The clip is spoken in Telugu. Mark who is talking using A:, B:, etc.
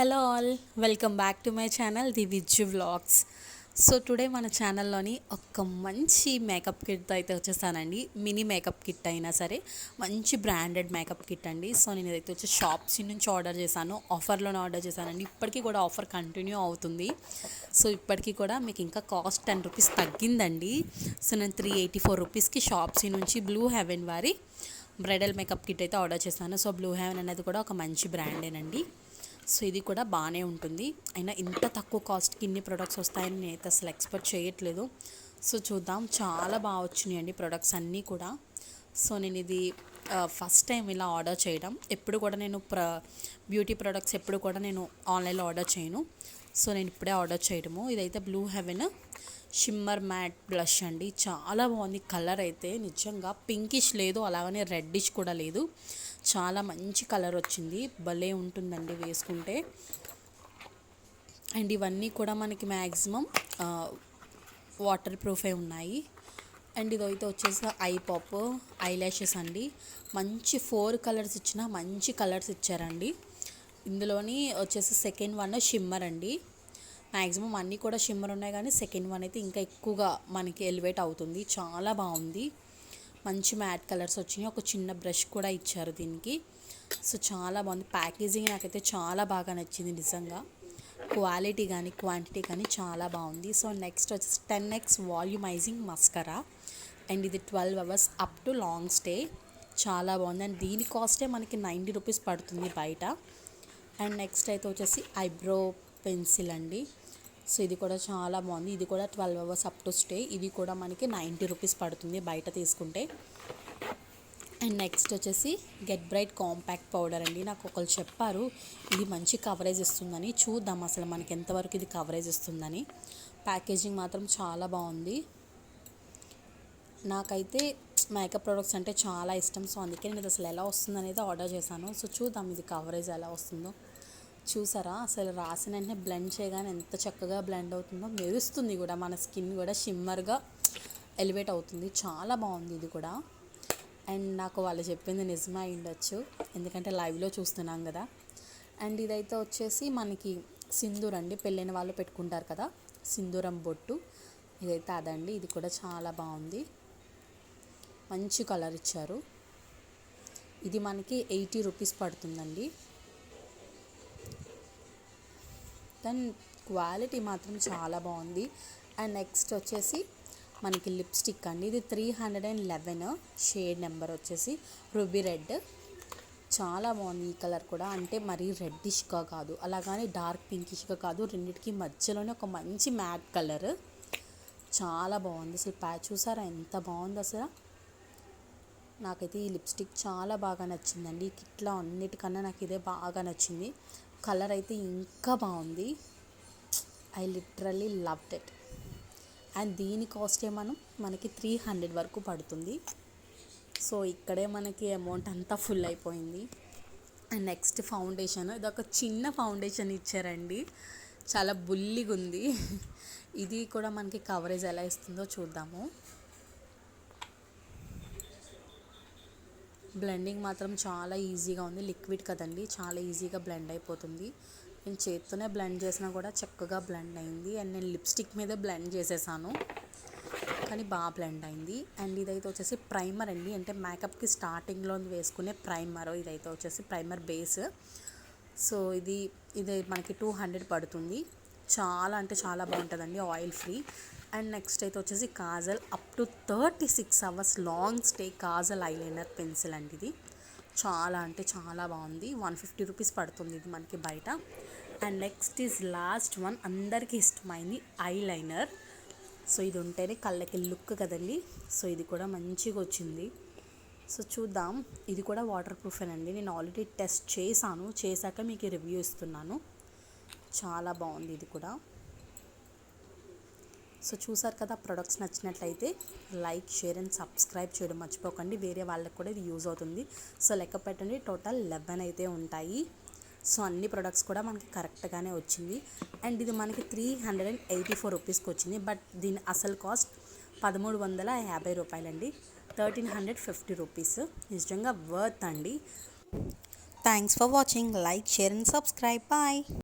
A: Hello all, welcome back to my channel the Vijju vlogs. So today మన ఛానల్లోని ఒక మంచి మేకప్ కిట్తో అయితే వచ్చేసానండి. మినీ మేకప్ కిట్ అయినా సరే మంచి బ్రాండెడ్ మేకప్ కిట్ అండి. సో నేను ఇదైతే వచ్చి షాప్స్ నుంచి ఆర్డర్ చేశాను, ఆఫర్లోనే ఆర్డర్ చేశానండి. ఇప్పటికీ కూడా ఆఫర్ కంటిన్యూ అవుతుంది. సో ఇప్పటికీ కూడా మీకు ఇంకా కాస్ట్ 10 రూపీస్ తగ్గిందండి. సో నేను 384 రూపీస్కి షాప్స్ నుంచి బ్లూ హెవెన్ వారి బ్రైడల్ మేకప్ కిట్ అయితే ఆర్డర్ చేశాను. సో బ్లూ హెవెన్ అనేది కూడా ఒక మంచి బ్రాండేనండి. సో ఇది కూడా బాగానే ఉంటుంది. అయినా ఇంత తక్కువ కాస్ట్కి ఇన్ని ప్రొడక్ట్స్ వస్తాయని నేనైతే అసలు ఎక్స్పెక్ట్ చేయట్లేదు. సో చూద్దాం, చాలా బాగా వచ్చినాయండి ప్రొడక్ట్స్ అన్నీ కూడా. సో నేను ఇది ఫస్ట్ టైం ఇలా ఆర్డర్ చేయడం. ఎప్పుడు కూడా నేను బ్యూటీ ప్రొడక్ట్స్ ఎప్పుడు కూడా నేను ఆన్లైన్లో ఆర్డర్ చేయను. సో నేను ఇప్పుడే ఆర్డర్ చేయడము. ఇదైతే blue heaven shimmer matte blush అండి. చాలా బాగుంది. కలర్ అయితే నిజంగా పింకిష్ లేదు, అలాగనే రెడ్డిష్ కూడా లేదు. చాలా మంచి కలర్ వచ్చింది. భలే ఉంటుందండి వేసుకుంటే. అండ్ ఇవన్నీ కూడా మనకి మ్యాక్సిమం వాటర్ ప్రూఫే ఉన్నాయి. అండ్ ఇదైతే వచ్చేసి ఐ పాప్ ఐ ల్యాషెస్ అండి. మంచి 4 కలర్స్ ఇచ్చిన మంచి కలర్స్ ఇచ్చారండి. ఇందులోని వచ్చేసి సెకండ్ వన్ షిమ్మర్ అండి. మ్యాక్సిమం అన్నీ కూడా షిమ్మర్ ఉన్నాయి, కానీ సెకండ్ వన్ అయితే ఇంకా ఎక్కువగా మనకి ఎలివేట్ అవుతుంది. చాలా బాగుంది. మంచి మ్యాట్ కలర్స్ వచ్చినాయి. ఒక చిన్న బ్రష్ కూడా ఇచ్చారు దీనికి. సో చాలా బాగుంది. ప్యాకేజింగ్ నాకైతే చాలా బాగా నచ్చింది నిజంగా. క్వాలిటీ కానీ క్వాంటిటీ కానీ చాలా బాగుంది. సో నెక్స్ట్ వచ్చేసి 10x వాల్యూమైజింగ్ మస్కరా. అండ్ ఇది 12 hours up to long stay. చాలా బాగుంది. అండ్ దీని కాస్టే మనకి 90 రూపీస్ పడుతుంది బయట. అండ్ నెక్స్ట్ అయితే వచ్చేసి ఐబ్రో పెన్సిల్ అండి. సో ఇది కూడా చాలా బాగుంది. ఇది కూడా 12 అవర్స్ అప్ టు స్టే. ఇది కూడా మనకి 90 రూపీస్ పడుతుంది బయట తీసుకుంటే. అండ్ నెక్స్ట్ వచ్చేసి గెట్ బ్రైట్ కాంపాక్ట్ పౌడర్ అండి. నాకు ఒకరు చెప్పారు ఇది మంచి కవరేజ్ ఇస్తుందని. చూద్దాం అసలు మనకి ఎంతవరకు ఇది కవరేజ్ ఇస్తుందని. ప్యాకేజింగ్ మాత్రం చాలా బాగుంది. నాకైతే మేకప్ ప్రొడక్ట్స్ అంటే చాలా ఇష్టం. సో అందుకే నేను అసలు ఎలా వస్తుంది అనేది ఆర్డర్ చేశాను. సో చూద్దాం ఇది కవరేజ్ ఎలా వస్తుందో. చూసారా, అసలు రాసిన వెంటనే బ్లెండ్ చేయగానే ఎంత చక్కగా బ్లెండ్ అవుతుందో. మెరుస్తుంది కూడా, మన స్కిన్ కూడా షిమ్మర్గా ఎలివేట్ అవుతుంది. చాలా బాగుంది ఇది కూడా. అండ్ నాకు వాళ్ళు చెప్పింది నిజమే అయి ఉండొచ్చు, ఎందుకంటే లైవ్లో చూస్తున్నాం కదా. అండ్ ఇదైతే వచ్చేసి మనకి సింధూర్ అండి. పెళ్ళైన వాళ్ళు పెట్టుకుంటారు కదా సింధూరం బొట్టు, ఇదైతే అదండి. ఇది కూడా చాలా బాగుంది. మంచి కలర్ ఇచ్చారు. ఇది మనకి 80 రూపీస్ పడుతుందండి. దాని క్వాలిటీ మాత్రం చాలా బాగుంది. అండ్ నెక్స్ట్ వచ్చేసి మనకి లిప్స్టిక్ అండి. ఇది 311 షేడ్ నెంబర్ వచ్చేసి రూబీ రెడ్. చాలా బాగుంది ఈ కలర్ కూడా. అంటే మరీ రెడ్డిష్గా కాదు, అలాగని డార్క్ పింకిష్గా కాదు, రెండింటికి మధ్యలోనే ఒక మంచి మ్యాట్ కలర్. చాలా బాగుంది. అసలు ప్యాచ్ చూసారా ఎంత బాగుంది అసలు. నాకైతే ఈ లిప్స్టిక్ చాలా బాగా నచ్చిందండి. ఈ కిట్లో అన్నిటికన్నా నాకు ఇదే బాగా నచ్చింది. కలర్ అయితే ఇంకా బాగుంది. I literally loved it. And దీని కాస్టే మనకి 300 వరకు పడుతుంది. సో ఇక్కడే మనకి అమౌంట్ అంతా ఫుల్ అయిపోయింది. And next foundation. ఇది ఒక చిన్న ఫౌండేషన్ ఇచ్చారండి, చాలా బుల్లిగా ఉంది. ఇది కూడా మనకి కవరేజ్ ఎలా ఇస్తుందో చూద్దాము. బ్లెండింగ్ మాత్రం చాలా ఈజీగా ఉంది. లిక్విడ్ కదండి, చాలా ఈజీగా బ్లెండ్ అయిపోతుంది. నేను చేత్తోనే బ్లెండ్ చేసినా కూడా చక్కగా బ్లెండ్ అయింది. అండ్ నేను లిప్స్టిక్ మీదే బ్లెండ్ చేసేసాను, కానీ బాగా బ్లెండ్ అయింది. అండ్ ఇదైతే వచ్చేసి ప్రైమర్ అండి. అంటే మేకప్కి స్టార్టింగ్లో వేసుకునే ప్రైమర్. ఇదైతే వచ్చేసి ప్రైమర్ బేస్. సో ఇది మనకి 200 పడుతుంది. చాలా అంటే చాలా బాగుంటుందండి, ఆయిల్ ఫ్రీ. అండ్ నెక్స్ట్ అయితే వచ్చేసి Kajal up to 36 hours long stay Kajal eyeliner pencil అండి. ఇది చాలా అంటే చాలా బాగుంది. 150 రూపీస్ పడుతుంది ఇది మనకి బయట. And next is lost one, అందరికీ ఇష్టమైంది ఐలైనర్. సో ఇది ఉంటేనే కళ్ళకి లుక్ కదండి. సో ఇది కూడా మంచిగా వచ్చింది. సో చూద్దాం. ఇది కూడా వాటర్ ప్రూఫేనండి. నేను ఆల్రెడీ టెస్ట్ చేశాక మీకు రివ్యూ ఇస్తున్నాను. చాలా బాగుంది ఇది కూడా. సో చూసారు కదా, ప్రొడక్ట్స్ నచ్చినట్లయితే లైక్, షేర్ అండ్ సబ్స్క్రైబ్ చేయడం మర్చిపోకండి. వేరే వాళ్ళకి కూడా ఇది యూజ్ అవుతుంది. సో లెక్క పెట్టండి, టోటల్ 11 అయితే ఉంటాయి. సో అన్ని ప్రొడక్ట్స్ కూడా మనకి కరెక్ట్గానే వచ్చింది. అండ్ ఇది మనకి 384 రూపీస్కి వచ్చింది. బట్ దీని అసలు కాస్ట్ 1350 రూపాయలండి. 1350 రూపీస్. నిజంగా వర్త్ అండి. Thanks for watching. Like, share and subscribe. Bye.